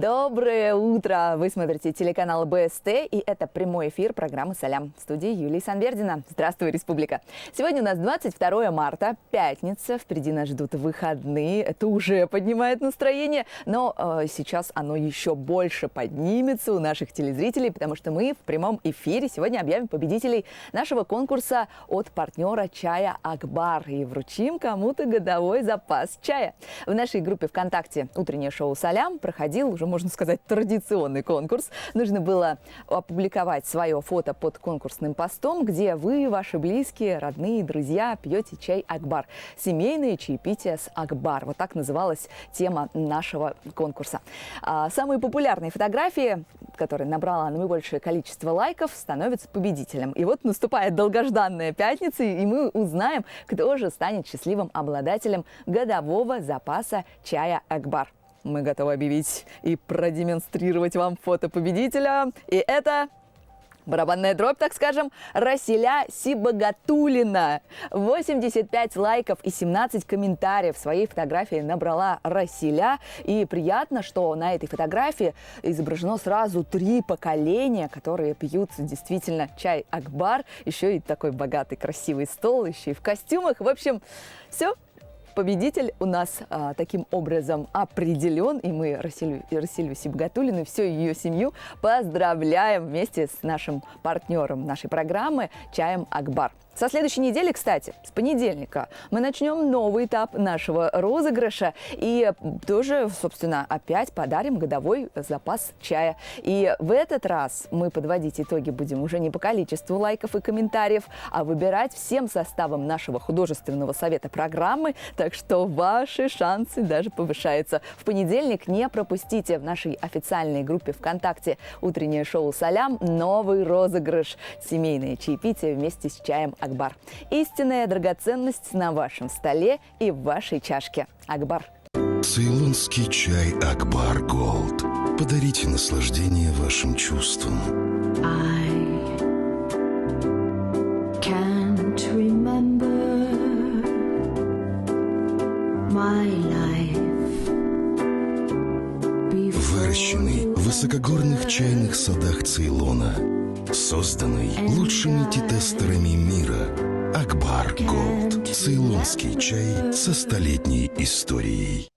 Доброе утро! Вы смотрите телеканал БСТ, и это прямой эфир программы «Салям». В студии Юлии Санвердина. Здравствуй, Республика! Сегодня у нас 22 марта, пятница. Впереди нас ждут выходные. Это уже поднимает настроение, но сейчас оно еще больше поднимется у наших телезрителей, потому что мы в прямом эфире сегодня объявим победителей нашего конкурса от партнера чая «Акбар» и вручим кому-то годовой запас чая. В нашей группе ВКонтакте «Утреннее шоу «Салям» проходил уже, можно сказать, традиционный конкурс. Нужно было опубликовать свое фото под конкурсным постом, где вы, ваши близкие, родные, друзья пьете чай «Акбар». Семейное чаепитие с «Акбар». Вот так называлась тема нашего конкурса. Самые популярные фотографии, которые набрала наибольшее количество лайков, становятся победителем. И вот наступает долгожданная пятница, и мы узнаем, кто же станет счастливым обладателем годового запаса чая «Акбар». Мы готовы объявить и продемонстрировать вам фото победителя. И это барабанная дробь, так скажем, Расиля Сибагатуллина. 85 лайков и 17 комментариев своей фотографии набрала Расиля. И приятно, что на этой фотографии изображено сразу 3 поколения, которые пьют действительно чай «Акбар». Еще и такой богатый, красивый стол, еще и в костюмах. В общем, все. Победитель у нас таким образом определен, и мы Расилю Сибагатуллину и всю ее семью поздравляем вместе с нашим партнером нашей программы чаем «Акбар». Со следующей недели, кстати, с понедельника, мы начнем новый этап нашего розыгрыша и тоже, собственно, опять подарим годовой запас чая. И в этот раз мы подводить итоги будем уже не по количеству лайков и комментариев, а выбирать всем составом нашего художественного совета программы, так что ваши шансы даже повышаются. В понедельник не пропустите в нашей официальной группе ВКонтакте «Утреннее шоу «Салям» новый розыгрыш «Семейное чаепитие вместе с чаем «Акбар». Истинная драгоценность на вашем столе и в вашей чашке. «Акбар». Цейлонский чай «Акбар Голд». Подарите наслаждение вашим чувствам. I can't remember my life before. Выращенный в высокогорных чайных садах Цейлона. Созданный лучшими тесттерами мира. «Акбар Голд». Цейлонский чай со столетней историей.